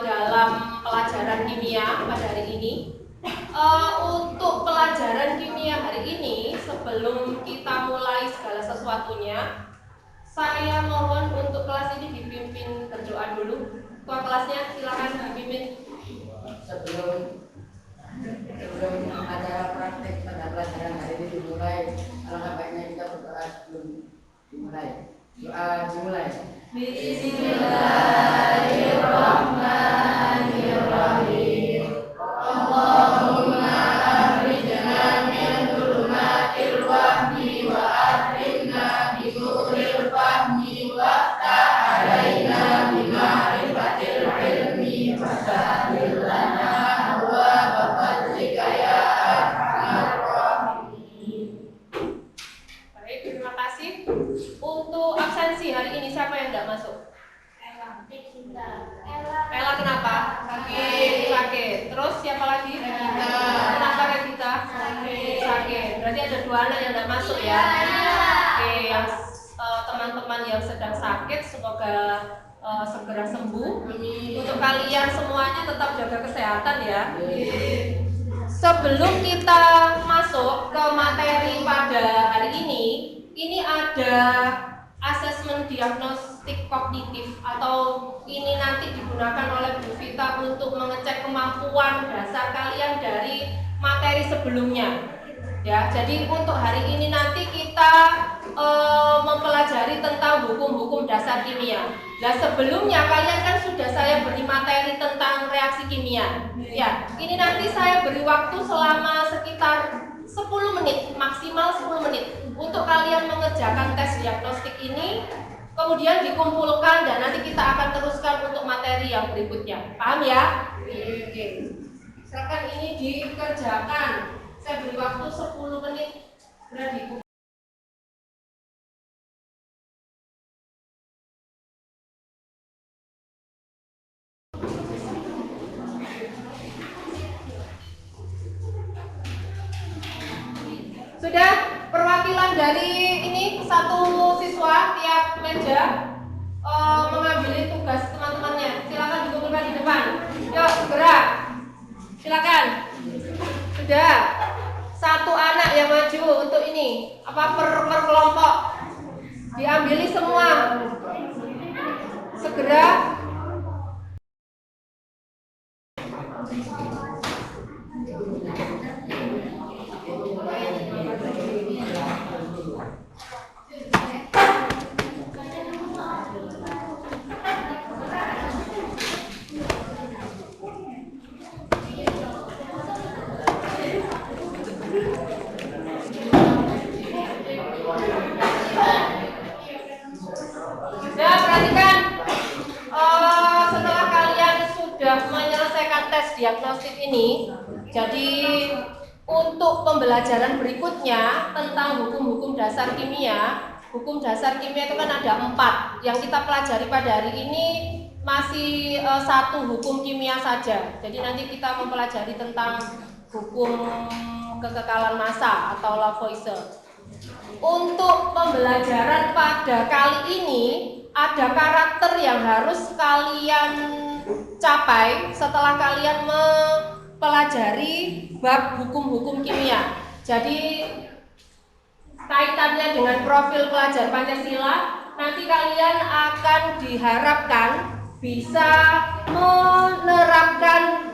dalam pelajaran kimia pada hari ini. Untuk pelajaran kimia hari ini, sebelum kita mulai segala sesuatunya, saya mohon untuk kelas ini dipimpin berdoa dulu. Ketua kelasnya silakan dipimpin. Sebelum acara praktek pada pelajaran hari ini dimulai, alangkah baiknya kita berdoa sebelum dimulai. Doa dimulai. Bismillahirrahmanirrahim. Allahumma akhrijna min dhulumatil wahmi wa akrimna bi nuril fahmi waftah alaina bi ma'rifatil ilmi wa sahhil lana abwaaba fadlika ya arhamar rahimin. Baik, terima kasih. Untuk absensi hari ini siapa yang tidak masuk? Ella kenapa? Sakit. Terus siapa lagi? Kenapa Revita? Sakit. Berarti ada 2 anak yang tidak masuk ya? Oke, yang teman-teman yang sedang sakit semoga segera sembuh. Untuk kalian semuanya tetap jaga kesehatan ya. Sebelum kita masuk ke materi pada hari ini ada asesmen diagnostik kognitif atau ini nanti digunakan oleh Bu Vita untuk mengecek kemampuan dasar kalian dari materi sebelumnya. Ya, jadi untuk hari ini nanti kita mempelajari tentang hukum-hukum dasar kimia. Nah, sebelumnya kalian kan sudah saya beri materi tentang reaksi kimia. Ya, ini nanti saya beri waktu selama sekitar 10 menit, maksimal 10 menit untuk kalian mengerjakan tes diagnostik ini, kemudian dikumpulkan dan nanti kita akan teruskan untuk materi yang berikutnya. Paham ya? Oke. Silakan ini dikerjakan. Saya beri waktu 10 menit. Sudah dikumpulkan. Sudah, perwakilan dari ini satu siswa tiap meja mengambil tugas teman-temannya. Silakan dikumpulkan di depan. Yuk, segera. Silakan. Sudah. Satu anak yang maju untuk ini. Apa per kelompok? Diambili semua. Segera. Nah, perhatikan, setelah kalian sudah menyelesaikan tes diagnostik ini, jadi untuk pembelajaran berikutnya tentang hukum-hukum dasar kimia, hukum dasar kimia itu kan ada 4. Yang kita pelajari pada hari ini masih 1 hukum kimia saja. Jadi nanti kita mempelajari tentang hukum kekekalan massa atau Lavoisier. Untuk pembelajaran pada kali ini ada karakter yang harus kalian capai setelah kalian mempelajari bab hukum-hukum kimia. Jadi kaitannya dengan profil pelajar Pancasila, nanti kalian akan diharapkan bisa menerapkan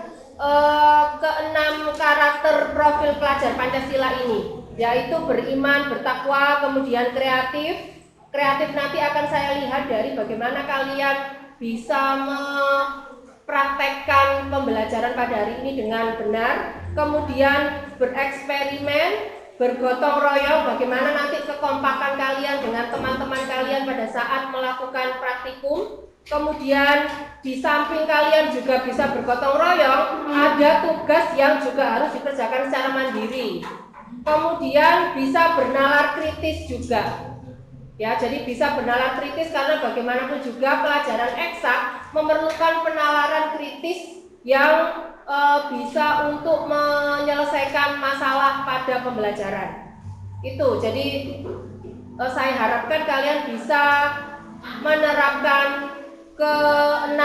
ke-6 karakter profil pelajar Pancasila ini, yaitu beriman, bertakwa, kemudian kreatif. Kreatif nanti akan saya lihat dari bagaimana kalian bisa mempraktekkan pembelajaran pada hari ini dengan benar. Kemudian bereksperimen, bergotong royong, bagaimana nanti kekompakan kalian dengan teman-teman kalian pada saat melakukan praktikum. Kemudian di samping kalian juga bisa bergotong royong, ada tugas yang juga harus dikerjakan secara mandiri. Kemudian bisa bernalar kritis juga. Ya, jadi bisa bernalar kritis karena bagaimanapun juga pelajaran eksak memerlukan penalaran kritis yang bisa untuk menyelesaikan masalah pada pembelajaran. Itu, jadi saya harapkan kalian bisa menerapkan ke-6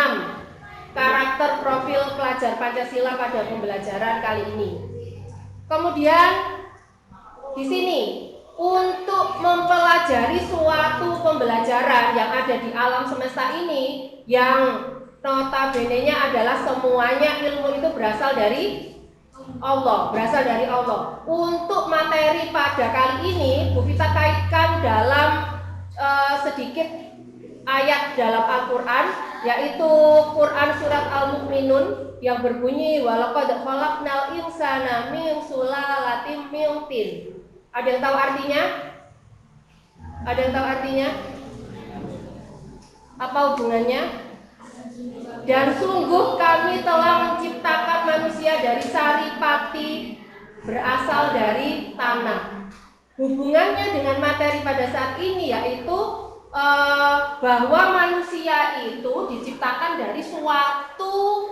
karakter profil pelajar Pancasila pada pembelajaran kali ini. Kemudian di sini untuk mempelajari suatu pembelajaran yang ada di alam semesta ini yang notabene-nya adalah semuanya ilmu itu berasal dari Allah. Untuk materi pada kali ini Bu Vita kaitkan dalam sedikit ayat dalam Al-Quran, yaitu Quran surat Al-Mu'minun yang berbunyi walaqad khalaqnal insana min sulalatin min tin. Ada yang tahu artinya? Apa hubungannya? Dan sungguh kami telah menciptakan manusia dari saripati berasal dari tanah. Hubungannya dengan materi pada saat ini yaitu bahwa manusia itu diciptakan dari suatu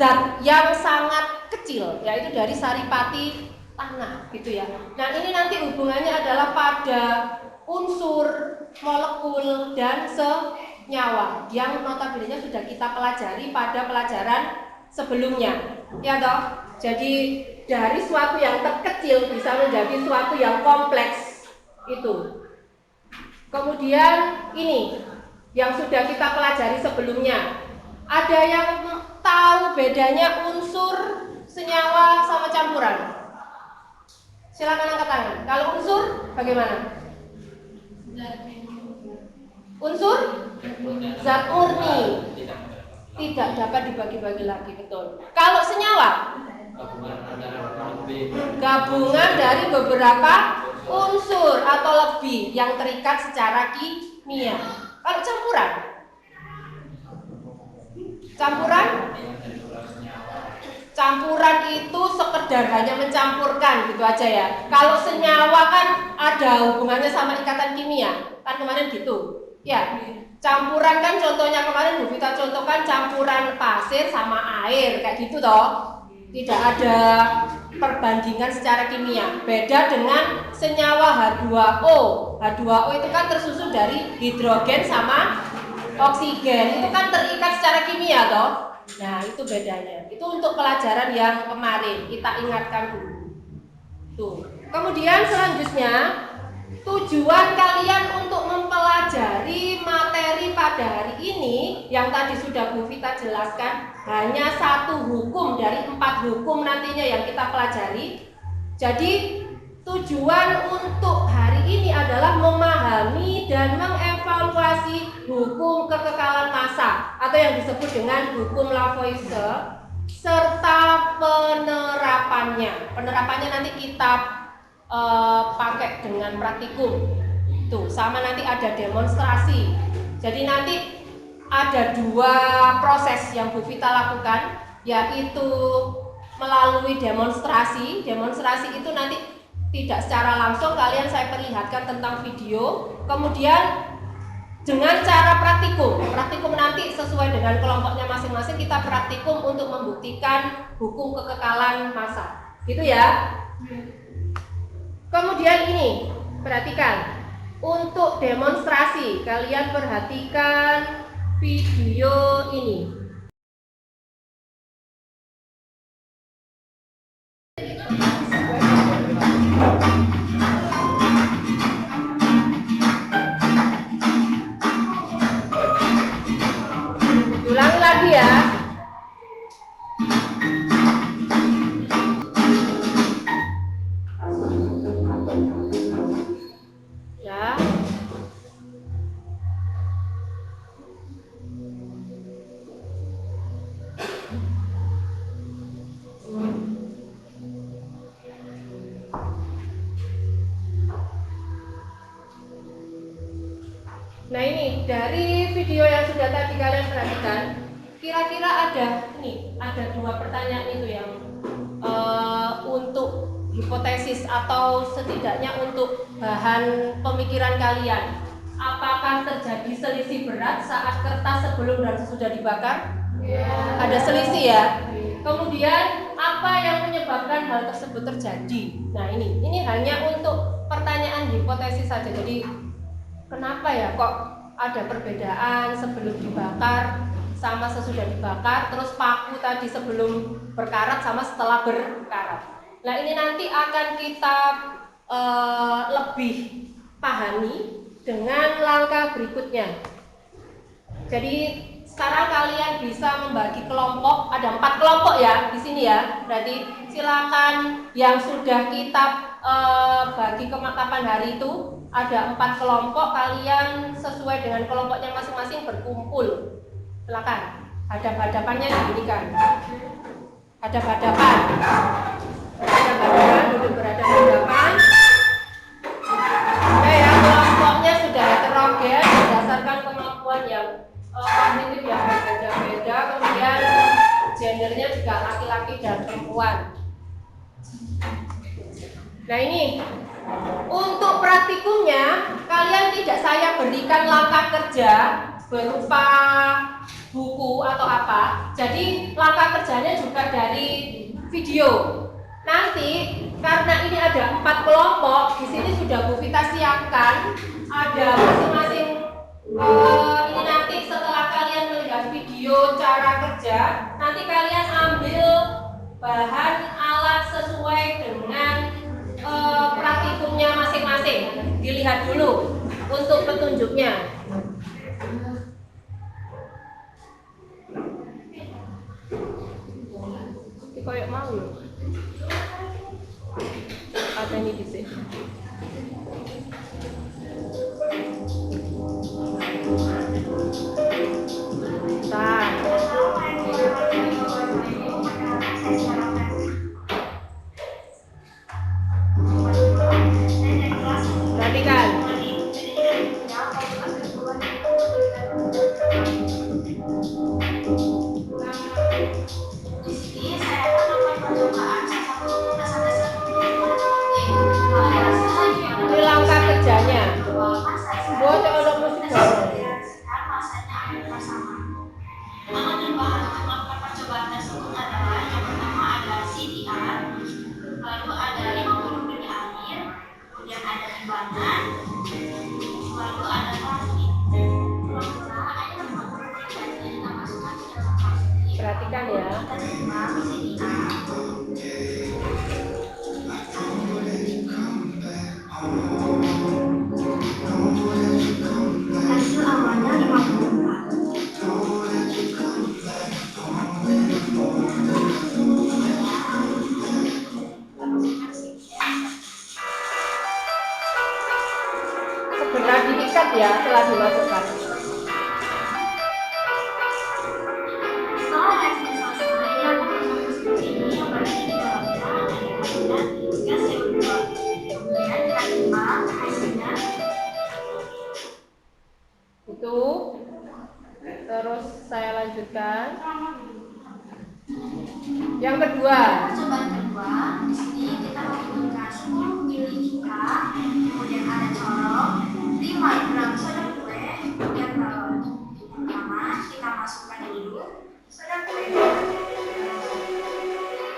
zat yang sangat kecil, yaitu dari saripati tanah, gitu ya. Nah, ini nanti hubungannya adalah pada unsur, molekul, dan senyawa yang notabene sudah kita pelajari pada pelajaran sebelumnya, ya toh. Jadi dari suatu yang terkecil bisa menjadi suatu yang kompleks itu. Kemudian ini yang sudah kita pelajari sebelumnya. Ada yang tahu bedanya unsur, senyawa, sama campuran? Silakan angkat tangan. Kalau unsur bagaimana? Unsur zat murni tidak dapat dibagi-bagi lagi, betul. Kalau senyawa gabungan dari beberapa unsur atau lebih yang terikat secara kimia. Kalau campuran itu sekedar hanya mencampurkan gitu aja ya. Kalau senyawa kan ada hubungannya sama ikatan kimia, kan kemarin gitu. Ya, campuran kan contohnya kemarin Bu Vita contohkan campuran pasir sama air kayak gitu toh. Tidak ada perbandingan secara kimia. Beda dengan senyawa H2O. H2O itu kan tersusun dari hidrogen sama oksigen. Itu kan terikat secara kimia toh. Nah, itu bedanya. Itu untuk pelajaran yang kemarin kita ingatkan dulu. Tuh. Kemudian selanjutnya, tujuan kalian untuk mempelajari materi pada hari ini yang tadi sudah Bu Vita jelaskan hanya satu hukum dari 4 hukum nantinya yang kita pelajari. Jadi tujuan untuk hari ini adalah memahami dan mengevaluasi hukum kekekalan massa atau yang disebut dengan hukum Lavoisier serta penerapannya. Penerapannya nanti kita pakai dengan praktikum. Tuh, sama nanti ada demonstrasi. Jadi nanti ada 2 proses yang Bu Vita lakukan, yaitu melalui demonstrasi. Demonstrasi itu nanti tidak secara langsung kalian saya perlihatkan tentang video. Kemudian dengan cara praktikum. Praktikum nanti sesuai dengan kelompoknya masing-masing kita praktikum untuk membuktikan hukum kekekalan massa. Gitu ya. Kemudian ini, perhatikan. Untuk demonstrasi, kalian perhatikan video ini. Ulangi lagi ya. Nah, ini dari video yang sudah tadi kalian perhatikan, kira-kira ada 2 pertanyaan itu yang untuk hipotesis atau setidaknya untuk bahan pemikiran kalian. Apakah terjadi selisih berat saat kertas sebelum dan sesudah dibakar? Ada selisih ya. Kemudian apa yang menyebabkan hal tersebut terjadi? Nah, ini hanya untuk pertanyaan hipotesis saja. Jadi kenapa ya kok ada perbedaan sebelum dibakar sama sesudah dibakar, terus paku tadi sebelum berkarat sama setelah berkarat. Nah ini nanti akan kita lebih pahami dengan langkah berikutnya. Jadi sekarang kalian bisa membagi kelompok, ada 4 kelompok ya di sini ya. Berarti silakan yang sudah kita bagi kapan hari itu ada 4 kelompok, kalian sesuai dengan kelompoknya masing-masing berkumpul. Silakan. Hadap-hadapannya diberikan. Hadap-hadapan. Hadap-hadapan, duduk berhadapan-hadapan. Oke ya, kelompoknya sudah heterogen berdasarkan kemampuan yang kognitif yang berbeda-beda, kemudian gendernya juga laki-laki dan perempuan. Nah ini untuk praktikumnya kalian tidak saya berikan langkah kerja berupa buku atau apa. Jadi langkah kerjanya juga dari video. Nanti karena ini ada 4 kelompok, di sini sudah Bu Vita siapkan ada masing-masing. Ini nanti setelah kalian melihat video cara kerja, nanti kalian ambil bahan alat sesuai dengan praktikumnya masing-masing. Dilihat dulu untuk petunjuknya. Ini kayak mau loh. Ada ini di sini. Perhatikan. Ini langkah kerjanya. Buat orang musik baru. Percobaan tersebut adalah yang pertama ada CDR, lalu ada 50 mili air, kemudian ada timbangan, lalu ada plastik. Pura-pura ada 50 mili air kita masukkan ke dalam plastik. Perhatikan ya. Kita timbang CDR. Hasil awalnya 54. Segera diikat ya setelah dimasukkan. Setelah hasilnya selesai, yang ini yang berada di dalamnya adalah gas CO2. Kemudian kita timbang hasilnya. Itu. Terus saya lanjutkan. Yang kedua. Percobaan kedua, di sini kita membutuhkan 10 ml, kemudian ada corong, 5 gram soda kue, kemudian balon. Pertama, kita masukkan dulu soda kue.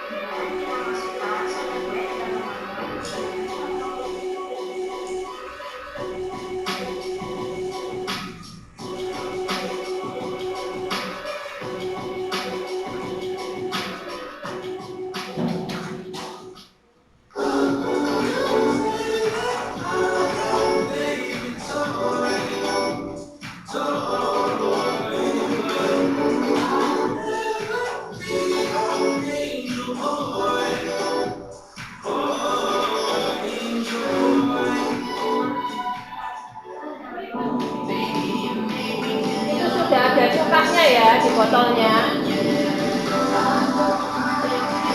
Kemudian kita masukkan soda kue ke dalam balon. Itu sudah ada cukanya ya di botolnya.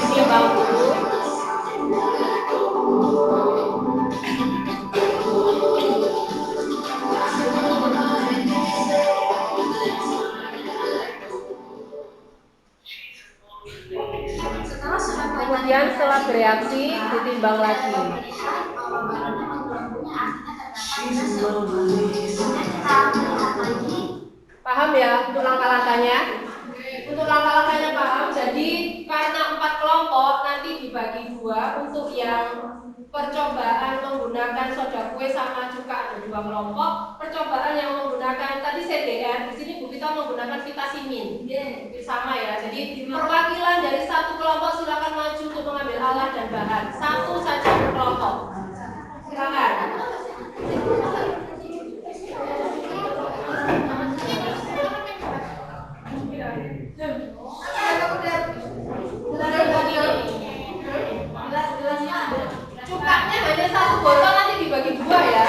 Timbang dulu. Kemudian setelah bereaksi ditimbang lagi. Paham ya untuk langkah-langkahnya? Untuk langkah-langkahnya paham. Jadi karena 4 kelompok nanti dibagi 2. Untuk yang percobaan menggunakan soda kue sama cuka ada 2 kelompok. Percobaan yang menggunakan tadi Nanti CDR di sini Bu kita menggunakan pita simin. Sama ya. Jadi perwakilan dari satu kelompok silakan maju untuk mengambil alat dan bahan. Satu saja per kelompok. Silakan. Cukanya hanya satu botol, nanti dibagi dua ya.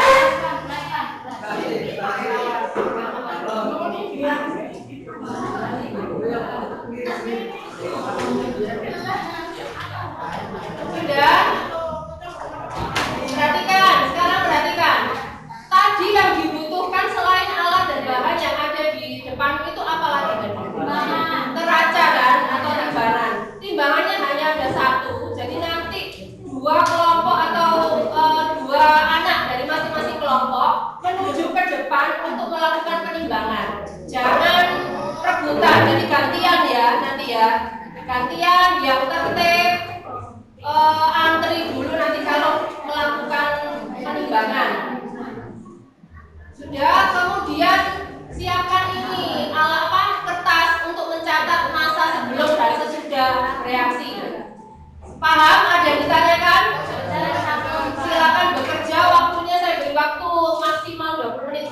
Sudah? Perhatikan, sekarang perhatikan. Tadi yang dibutuhkan selain alat dan bahan yang ada di depan itu apa lagi tadi? Teraca kan atau timbangan. Timbangannya hanya ada satu. Jadi nanti dua kelompok atau dua anak dari masing-masing kelompok menuju ke depan untuk melakukan penimbangan. Jangan rebutan, jadi gantian ya nanti ya. Gantian yang tertib antri dulu nanti kalau melakukan penimbangan. Sudah, kemudian siapkan ini alat kertas untuk mencatat masa sebelum dan sesudah reaksi. Paham? Ada yang ditanyakan? Silakan bekerja, waktunya saya beri waktu maksimal 20 menit.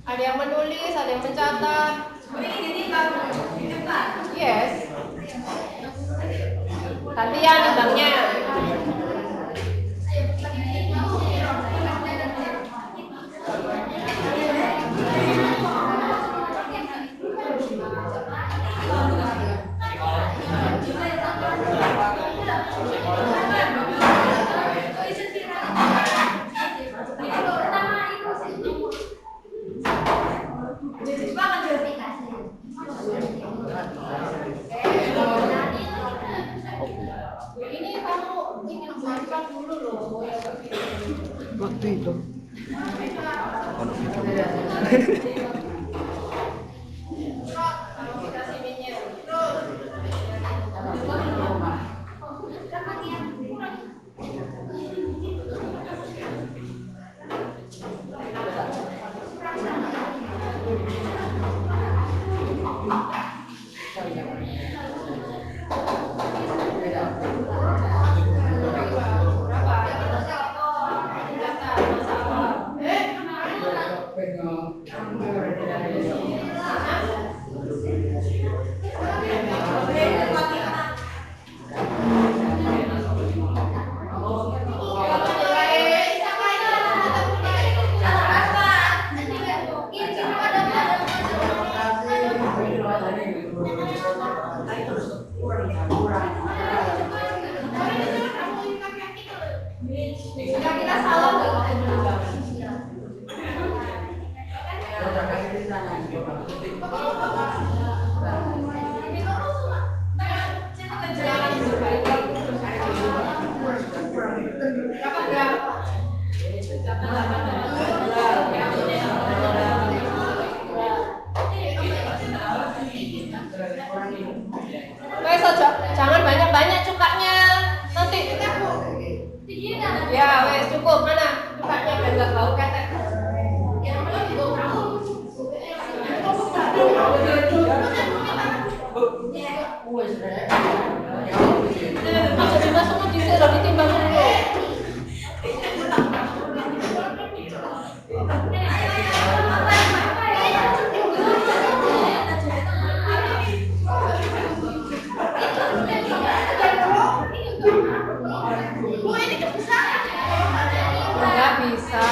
Ada yang menulis, ada yang mencatat. Yes. Gantian nimbangnya. Ini kamu ingin buatkan dulu loh yang Waktu itu. Kira-kira salah nggak waktu penimbangan? Berapa gram? Wes aja, jangan banyak-banyak cukanya. Nanti ya wes cukup, mana cukanya biar nggak bau ketek. Masuk dimasukkan di sini, ditimbang dulu. Nggak bisa.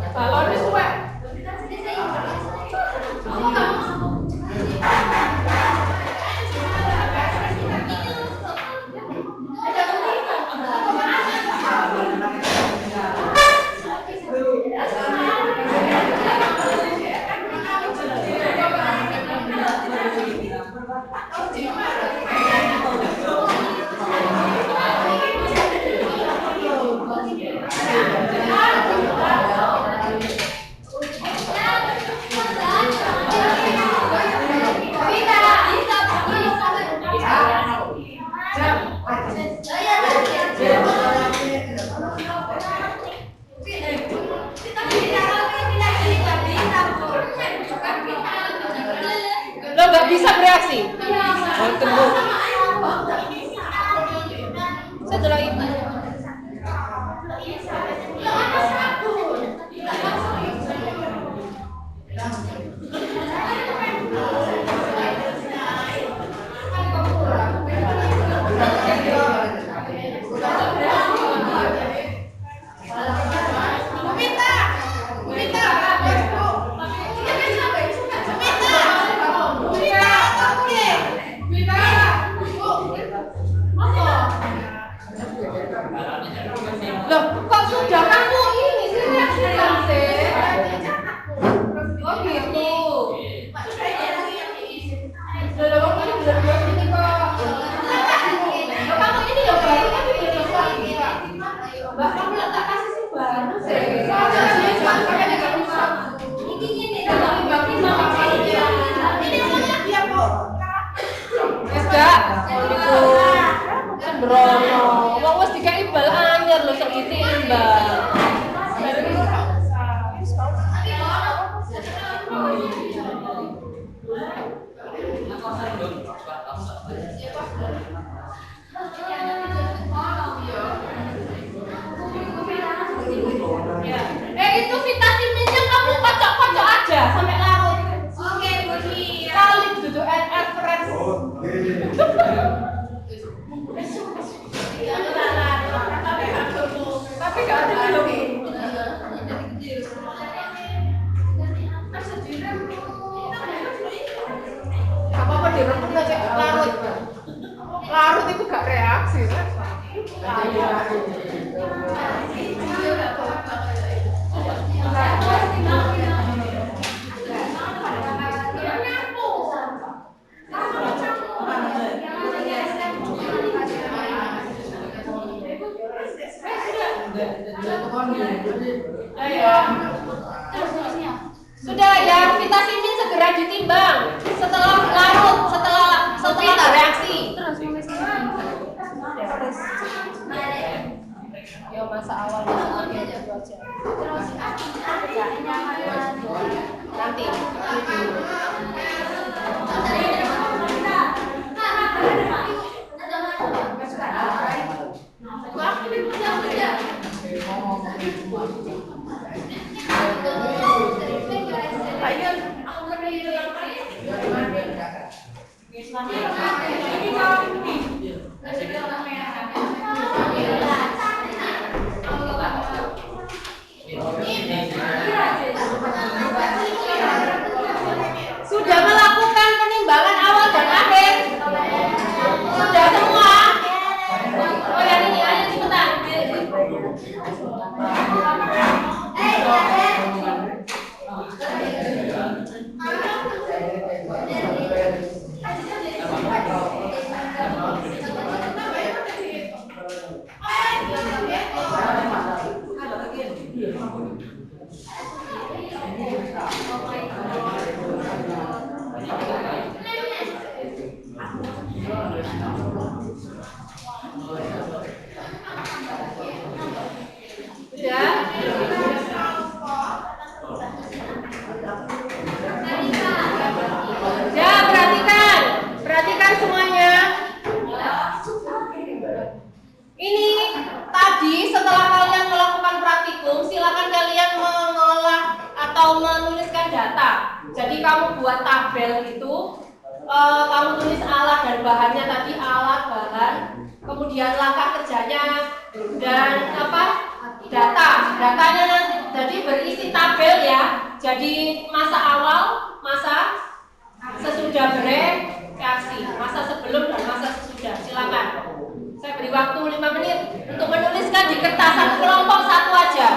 Balon itu Pak. bisa bereaksi? Oh, tunggu. Saya jelas ibu. Loh, kok sudah kamu ini sih reaksikan sih? Oh gitu. Loh, kamu ini benar-benar ini kok. Loh, kamu ini yang baru kan udah coba ini Kak. Mbak, kamu letak kasih sih baru sih. Soalnya dia cuma pakai dengan bisa. Ini Mbak Prima apa ini? Ini namanya dia kok. Enggak, itu sembrono. Wong wis dikai bal anyar lho sak ditimbal. Itu vitaminnya kamu kocok-kocok aja sampai larut. Oke, Budi. Kali duduk NF fresh. Tapi gak ada lagi. Apa-apa dirempet aja larut. Larut itu gak reaksi. Sudah ya, vitamin segera ditimbang setelah larut, setelah reaksi. Ya masa awal aja itu aja. Nanti. Sudah melakukan penimbangan awal dan akhir. Sudah semua. Oh yang ini ayo cepetan. Perhatikan semuanya. Ini tadi setelah kalian melakukan praktikum, silakan kalian mengolah atau menuliskan data. Jadi kamu buat tabel gitu, kamu tulis alat dan bahannya tadi, alat, bahan, kemudian langkah kerjanya dan datanya nanti jadi berisi tabel ya. Jadi masa awal, masa sesudah bereaksi, masa sebelum dan masa sesudah. Silakan. Saya beri waktu 5 menit untuk menuliskan di kertas, satu kelompok satu aja.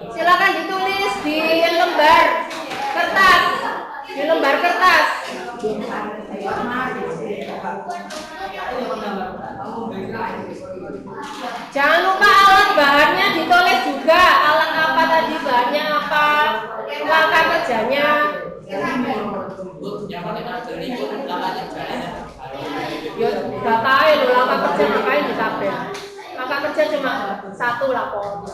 Silakan ditulis di lembar kertas. Di lembar kertas. Jangan lupa alat bahannya ditulis juga. Ya datae lho, langkah kerja ngapain di tabel? Langkah kerja cuma satu lapor.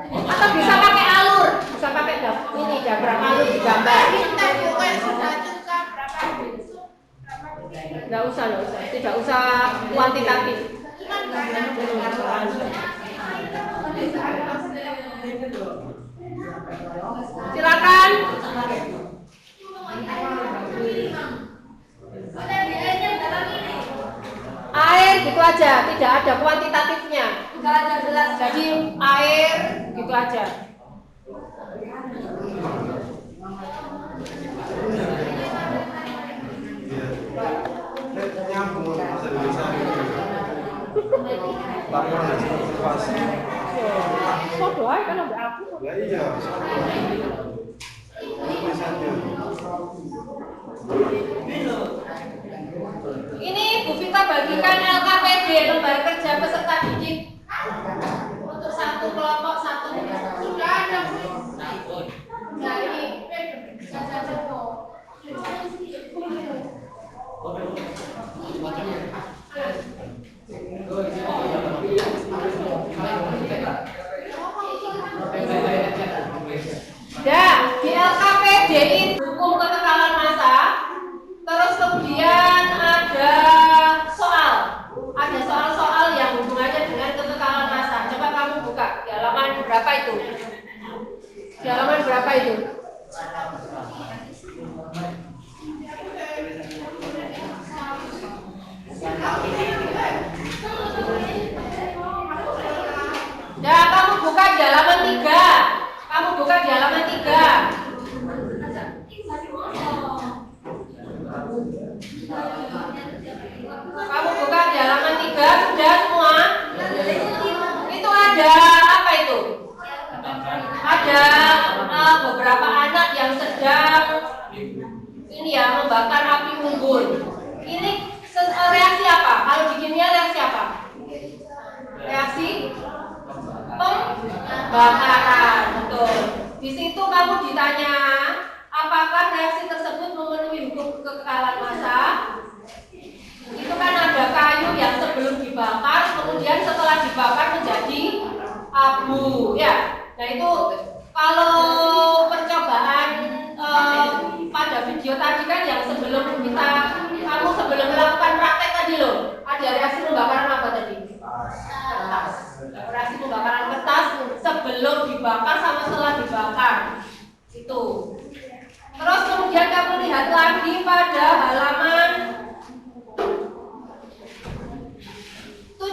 Atau bisa pakai alur, bisa pakai ini diagram alur digambar. Nggak usah, tidak usah kuantitatif. Silakan. Air gitu aja, tidak ada kuantitatifnya. Nggak ada jelas. Jadi air gitu aja. Kok doa kalau nggak aku? Lah iya. Ini Bu Vita bagikan LKPD, lembar kerja peserta didik untuk satu kelompok satu. Sudah ada Bu. Nah ini di LKPD ini hukum kekekalan massa. Terus kemudian ada soal-soal yang hubungannya dengan kekekalan massa. Coba kamu buka di halaman berapa itu? Di halaman berapa itu? Nah, kamu buka di halaman 3. Kamu buka di halaman 3. Kamu buka di halaman 3, sudah semua? Itu ada apa itu? Ada beberapa anak yang sedang ini ya membakar api unggun. Ini reaksi apa? Kalau di kimia reaksi apa? Reaksi pembakaran, betul. Di situ kamu ditanya, apakah reaksi tersebut memenuhi hukum kekekalan massa? Itu kan ada kayu yang sebelum dibakar, kemudian setelah dibakar menjadi abu, ya. Nah itu kalau percobaan pada video tadi kan yang sebelum kamu sebelum melakukan praktek tadi loh, ada reaksi pembakaran apa tadi? Kertas. Reaksi pembakaran kertas sebelum dibakar sama setelah dibakar itu. Terus kemudian kamu lihat lagi pada halaman 7.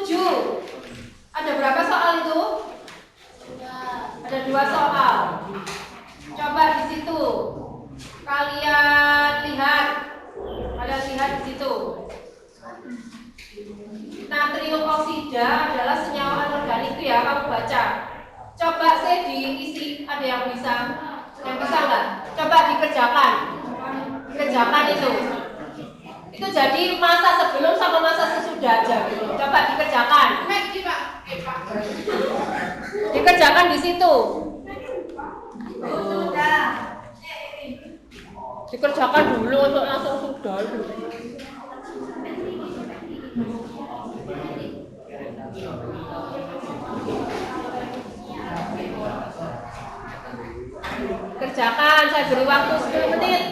Ada berapa soal itu? Ada 2 soal. Coba di situ. Kalian lihat di situ. Natrium oksida adalah senyawa anorganik itu ya, kamu baca. Coba saya diisi, ada yang bisa? Yang bisa enggak? Coba dikerjakan. Dikerjakan itu. Itu jadi masa sebelum sama masa sesudah aja gitu. Coba dikerjakan. Dikerjakan di situ. Dikerjakan dulu untuk langsung sudah dulu. Kerjakan, saya beri waktu 10 menit.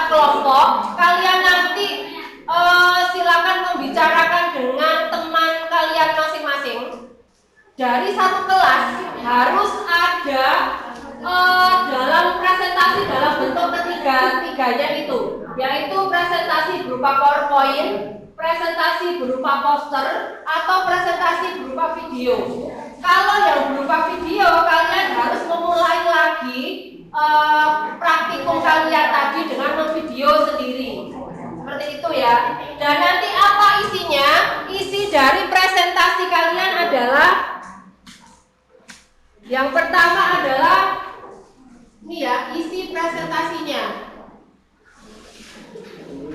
kelompok, kalian nanti silakan membicarakan dengan teman kalian masing-masing. Dari satu kelas harus ada dalam presentasi dalam bentuk tiganya itu, yaitu presentasi berupa PowerPoint, presentasi berupa poster, atau presentasi berupa video. Kalau yang berupa video, kalian harus memulai lagi praktikum kalian tadi dengan memvideo sendiri. Seperti itu ya. Dan nanti apa isinya? Isi dari presentasi kalian adalah yang pertama adalah ini ya, isi presentasinya.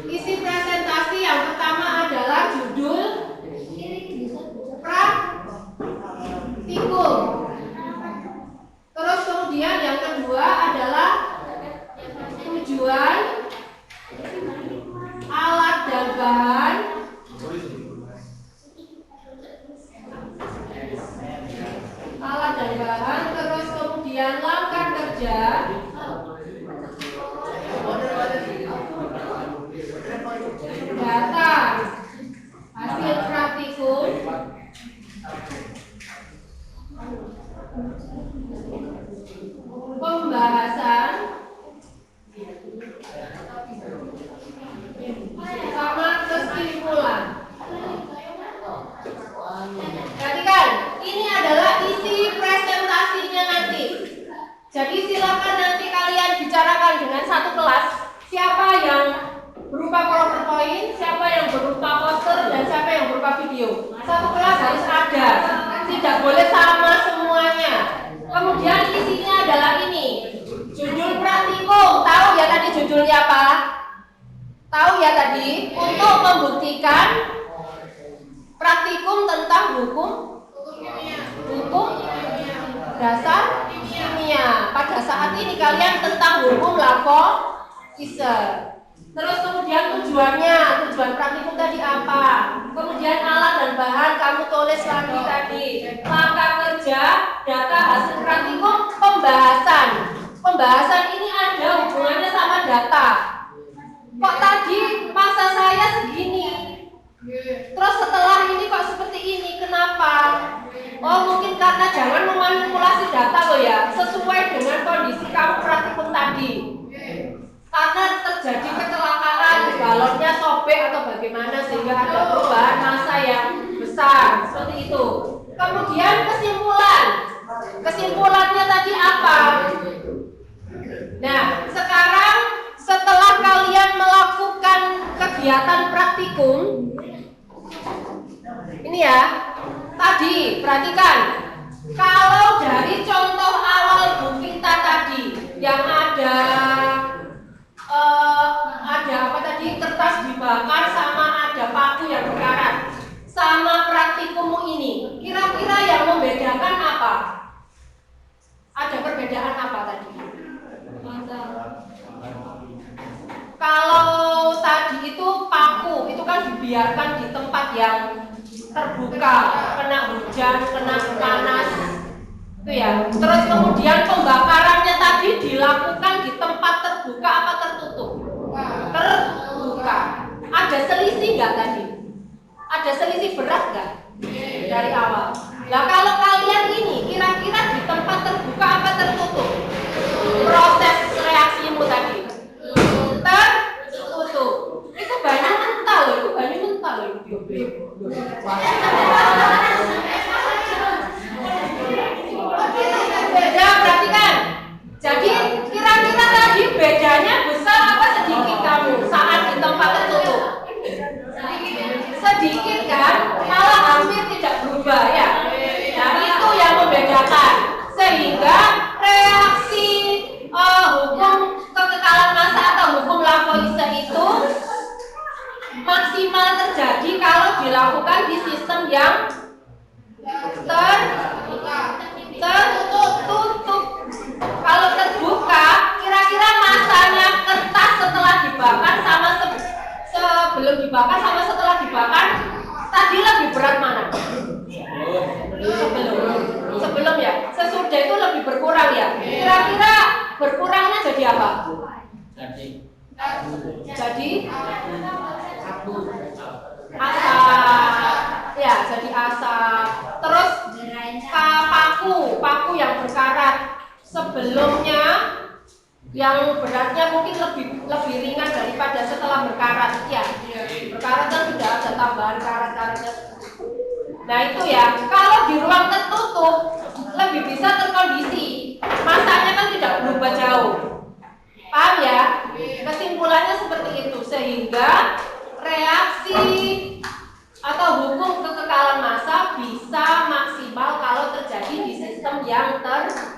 Isi presentasi yang pertama adalah judul praktikum. Terus kemudian yang kedua adalah tujuan, alat dan bahan, terus kemudian langkah kerja, data hasil praktikum, pembahasan, sama kesimpulan. Perhatikan, ini adalah isi presentasinya nanti. Jadi silakan nanti kalian bicarakan dengan satu kelas, siapa yang berupa PowerPoint, siapa yang berupa poster, dan siapa yang berupa video. Satu kelas harus ada, tidak boleh sama semuanya. Kemudian isinya adalah ini, judul praktikum. Tahu ya tadi judulnya apa? Tahu ya tadi? Untuk membuktikan praktikum tentang hukum dasar kimia. Pada saat ini kalian tentang hukum Lavoisier. Terus kemudian tujuan praktikum tadi apa? Kemudian alat dan bahan kamu tulis lagi tadi. Langkah kerja, data hasil praktikum, pembahasan. Pembahasan ini ada hubungannya sama data. Kok tadi masa saya segini? Terus setelah ini kok seperti ini? Kenapa? Oh mungkin karena jangan memanipulasi data loh ya, sesuai dengan kondisi kamu praktikum tadi. Karena terjadi kecelakaan, balonnya sobek atau bagaimana sehingga ada perubahan massa yang besar, seperti itu. Kemudian kesimpulannya tadi apa? Nah, sekarang setelah kalian melakukan kegiatan praktikum, ini ya, tadi perhatikan, kalau dari contoh awal Bu kita tadi yang ada apa tadi, kertas dibakar sama ada paku yang berkarat, sama praktikummu ini, kira-kira yang membedakan apa? Ada perbedaan apa tadi? Kalau tadi itu paku, itu kan dibiarkan di tempat yang terbuka, kena hujan, kena panas, itu ya. Terus kemudian pembakarannya tadi dilakukan di tempat terbuka apa tertutup? Terbuka. Ada selisih nggak tadi? Ada selisih berat nggak dari awal? Nah kalau kalian ini kira-kira di tempat terbuka apa tertutup? Proses reaksimu tadi tertutup. Itu banyak mental loh, itu banyak mental loh. Beda, perhatikan. Jadi kira-kira tadi bedanya besar apa sedikit kamu saat di tempat tertutup? Sedikit kan? Malah hampir tidak berubah ya. Nah itu yang membedakan. Sehingga reaksi hukum kekekalan massa atau hukum Lavoisier itu maksimal terjadi kalau dilakukan di sistem yang tertutup. Kalau terbuka, kira-kira massanya kertas setelah dibakar sama sebelum dibakar sama setelah dibakar tadi lebih berat mana? Sebelum ya. Sesudah itu lebih berkurang ya. Kira-kira berkurangnya jadi apa? Jadi Aku. asap. Ya, jadi asap. Terus paku yang berkarat. Sebelumnya yang beratnya mungkin lebih ringan daripada setelah berkarat. Ya, berkarat kan sudah ada tambahan karat-karatnya. Nah itu ya, kalau di ruang tertutup lebih bisa terkondisi, masanya kan tidak berubah jauh. Paham ya? Kesimpulannya seperti itu, sehingga reaksi atau hukum kekekalan massa bisa maksimal kalau terjadi di sistem yang tertutup.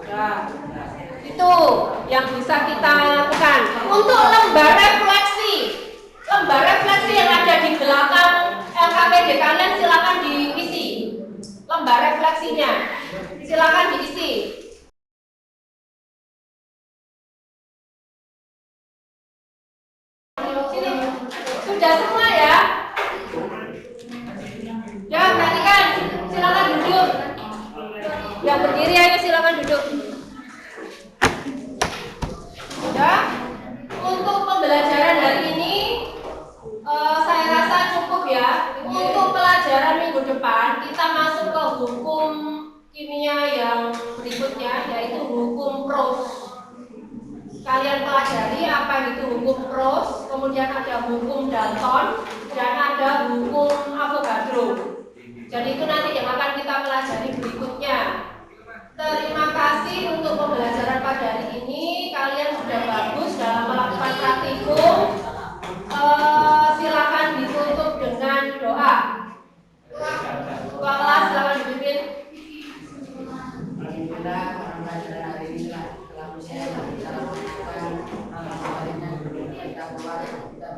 Nah, itu yang bisa kita lakukan. Untuk lembar refleksi yang ada di belakang LKPD kalian silakan diisi. Lembar refleksinya silakan diisi. Sini, sudah semua ya? Ya, perhatikan, silakan duduk. Yang berdiri ayo silakan duduk. Ya, untuk pembelajaran hari ini saya rasa cukup ya. Untuk pelajaran minggu depan kita masuk ke hukum kimia yang berikutnya, yaitu hukum Proust. Kalian pelajari apa itu hukum Proust, kemudian ada hukum Dalton, dan ada hukum Avogadro. Jadi itu nanti yang akan kita pelajari berikutnya. Terima kasih untuk pembelajaran pada hari ini. Kalian sudah bagus dalam melakukan praktikum. Silakan ditutup dengan doa. Ketua kelas silakan dipimpin. Alhamdulillah, pembelajaran hari ini telah bisa melakukan hal-hal yang kita buat, kita